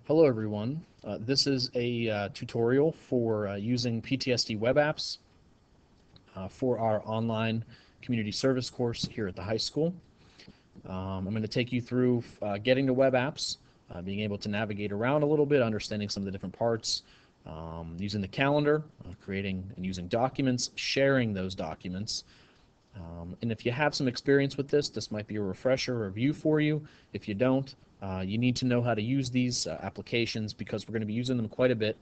Hello everyone. This is a tutorial for using PTSD web apps for our online community service course here at the high school. I'm going to take you through getting to web apps, being able to navigate around a little bit, understanding some of the different parts, using the calendar, creating and using documents, sharing those documents. And if you have some experience with this, this might be a refresher review for you. If you don't, you need to know how to use these applications because we're going to be using them quite a bit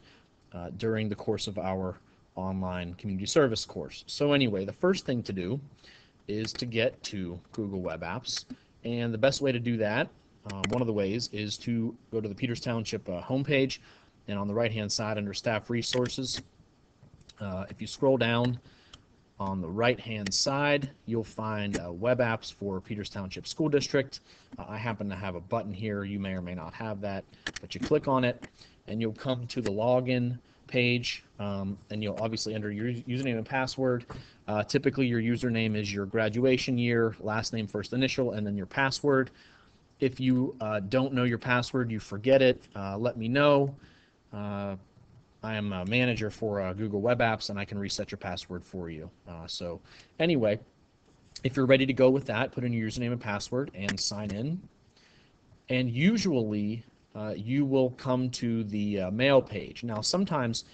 during the course of our online community service course. So anyway, the first thing to do is to get to Google Web Apps. And the best way to do that, one of the ways, is to go to the Peters Township homepage, and on the right-hand side under Staff Resources, if you scroll down on the right-hand side, you'll find web apps for Peters Township School District. I happen to have a button here. You may or may not have that, but you click on it, and you'll come to the login page, and you'll obviously enter your username and password. Typically, your username is your graduation year, last name, first initial, and then your password. If you don't know your password, you forget it, let me know. I am a manager for Google Web Apps, and I can reset your password for you. So anyway, if you're ready to go with that, put in your username and password and sign in. And usually you will come to the mail page. Now sometimes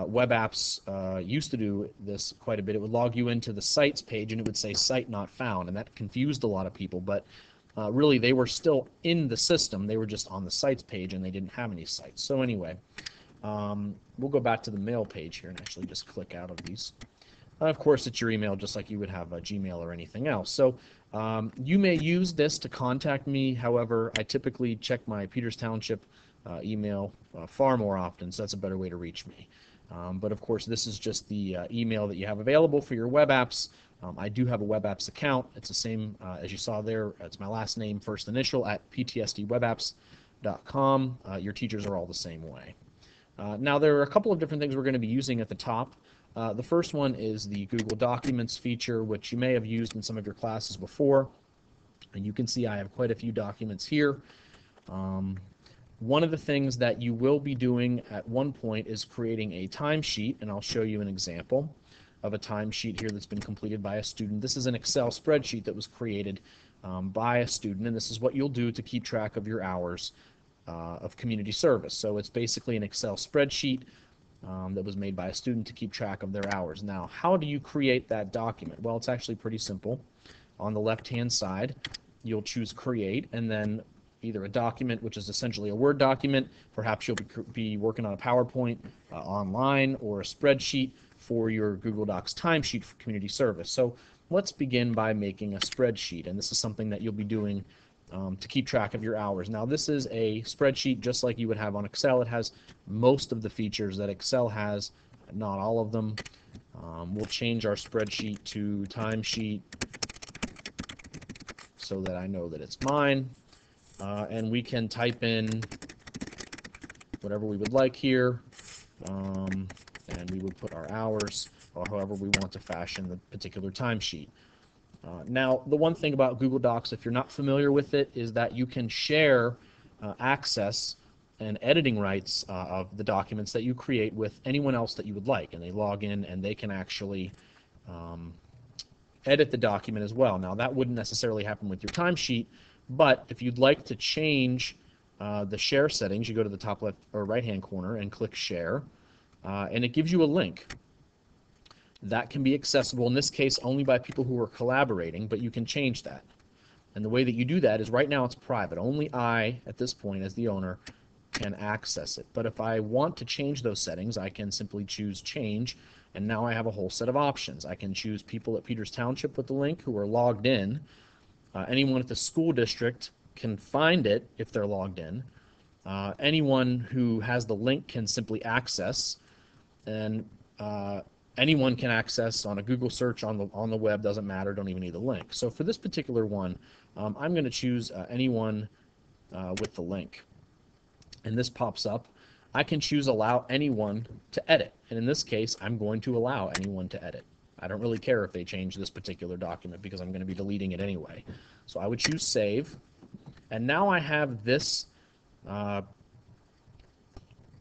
web apps used to do this quite a bit. It would log you into the sites page and it would say site not found, and that confused a lot of people, but really they were still in the system. They were just on the sites page and they didn't have any sites. So anyway, we'll go back to the mail page here and actually just click out of these. Of course, it's your email just like you would have a Gmail or anything else. So you may use this to contact me. However, I typically check my Peters Township email far more often, so that's a better way to reach me. But of course, this is just the email that you have available for your web apps. I do have a web apps account. It's the same as you saw there. It's my last name, first initial, at ptsdwebapps.com. Your teachers are all the same way. Now there are a couple of different things we're going to be using at the top. The first one is the Google Documents feature, which you may have used in some of your classes before. And you can see I have quite a few documents here. One of the things that you will be doing at one point is creating a timesheet, and I'll show you an example of a timesheet here that's been completed by a student. This is an Excel spreadsheet that was created by a student, and this is what you'll do to keep track of your hours of community service. So it's basically an Excel spreadsheet that was made by a student to keep track of their hours. Now, how do you create that document? Well, it's actually pretty simple. On the left-hand side, you'll choose Create, and then either a document, which is essentially a Word document, perhaps you'll be working on a PowerPoint online, or a spreadsheet for your Google Docs timesheet for community service. So let's begin by making a spreadsheet, and this is something that you'll be doing to keep track of your hours. Now this is a spreadsheet just like you would have on Excel. It has most of the features that Excel has, not all of them. We'll change our spreadsheet to timesheet so that I know that it's mine. And we can type in whatever we would like here, and we would put our hours or however we want to fashion the particular timesheet. Now, the one thing about Google Docs, if you're not familiar with it, is that you can share access and editing rights of the documents that you create with anyone else that you would like, and they log in and they can actually edit the document as well. Now, that wouldn't necessarily happen with your timesheet, but if you'd like to change the share settings, you go to the top left or right-hand corner and click Share, and it gives you a link. That can be accessible, in this case, only by people who are collaborating, but you can change that. And the way that you do that is right now it's private. Only I, at this point, as the owner, can access it. But if I want to change those settings, I can simply choose Change, and now I have a whole set of options. I can choose people at Peters Township with the link who are logged in. Anyone at the school district can find it if they're logged in. Anyone who has the link can simply access, and anyone can access on a Google search on the web, doesn't matter, don't even need the link. So for this particular one, I'm going to choose anyone with the link. And this pops up. I can choose Allow Anyone to Edit. And in this case, I'm going to allow anyone to edit. I don't really care if they change this particular document because I'm going to be deleting it anyway. So I would choose Save. And now I have this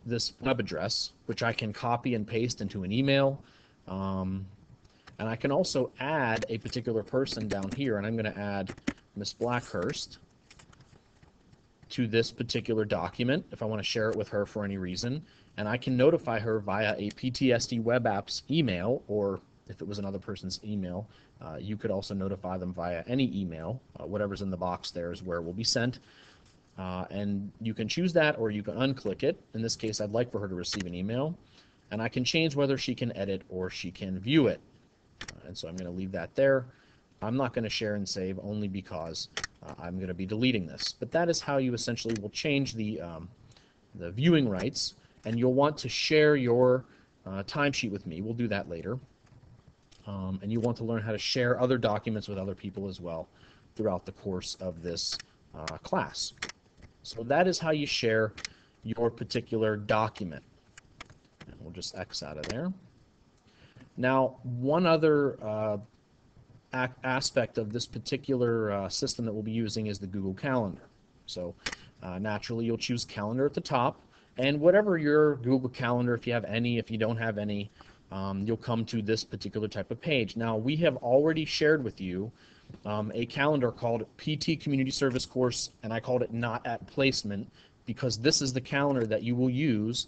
this web address, which I can copy and paste into an email. And I can also add a particular person down here, and I'm going to add Miss Blackhurst to this particular document if I want to share it with her for any reason. And I can notify her via a PTSD WebApps email, or if it was another person's email, you could also notify them via any email. Whatever's in the box there is where it will be sent. And you can choose that, or you can unclick it. In this case, I'd like for her to receive an email. And I can change whether she can edit or she can view it. And so I'm going to leave that there. I'm not going to share and save only because I'm going to be deleting this. But that is how you essentially will change the viewing rights, and you'll want to share your timesheet with me. We'll do that later. And you want to learn how to share other documents with other people as well throughout the course of this class. So that is how you share your particular document. And we'll just X out of there. Now, one other aspect of this particular system that we'll be using is the Google Calendar. So naturally, you'll choose Calendar at the top, and whatever your Google Calendar, if you have any, if you don't have any, you'll come to this particular type of page. Now, we have already shared with you a calendar called PT Community Service Course, and I called it Not at Placement because this is the calendar that you will use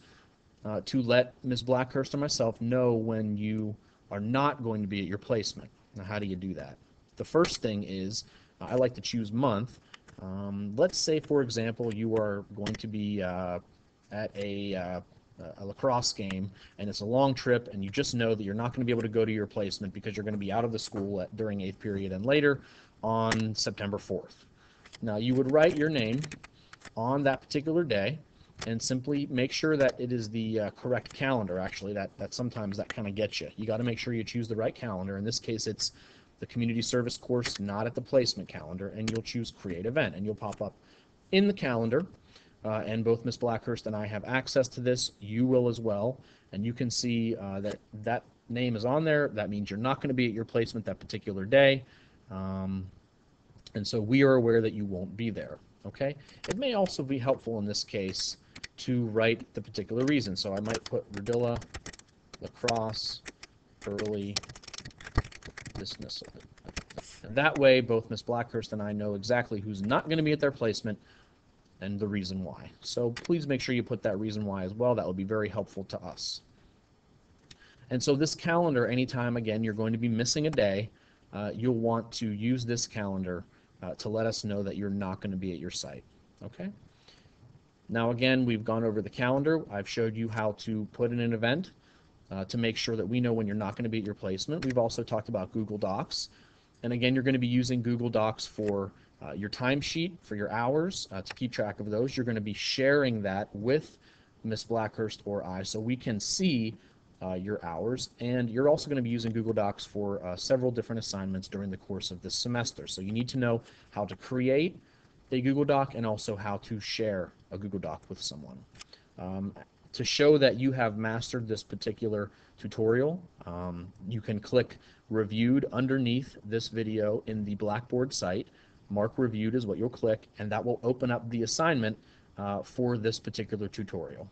to let Ms. Blackhurst and myself know when you are not going to be at your placement. Now, how do you do that? The first thing is I like to choose month. Let's say, for example, you are going to be at a lacrosse game, and it's a long trip, and you just know that you're not going to be able to go to your placement because you're going to be out of the school during 8th period and later on September 4th. Now, you would write your name on that particular day, and simply make sure that it is the correct calendar. Actually, that sometimes that kind of gets you. You got to make sure you choose the right calendar. In this case, it's the community service course, not at the placement calendar, and you'll choose create event, and you'll pop up in the calendar. And both Ms. Blackhurst and I have access to this. You will as well, and you can see that name is on there. That means you're not going to be at your placement that particular day, and so we are aware that you won't be there. Okay. It may also be helpful in this case to write the particular reason. So I might put Radilla lacrosse early dismissal. And that way, both Ms. Blackhurst and I know exactly who's not going to be at their placement and the reason why. So please make sure you put that reason why as well. That would be very helpful to us. And so this calendar, anytime, again, you're going to be missing a day, you'll want to use this calendar to let us know that you're not going to be at your site. Okay? Now, again, we've gone over the calendar. I've showed you how to put in an event to make sure that we know when you're not going to be at your placement. We've also talked about Google Docs. And again, you're going to be using Google Docs for your timesheet, for your hours, to keep track of those. You're going to be sharing that with Ms. Blackhurst or I so we can see your hours. And you're also going to be using Google Docs for several different assignments during the course of this semester. So you need to know how to create a Google Doc and also how to share a Google Doc with someone. To show that you have mastered this particular tutorial, you can click Reviewed underneath this video in the Blackboard site. Mark Reviewed is what you'll click, and that will open up the assignment for this particular tutorial.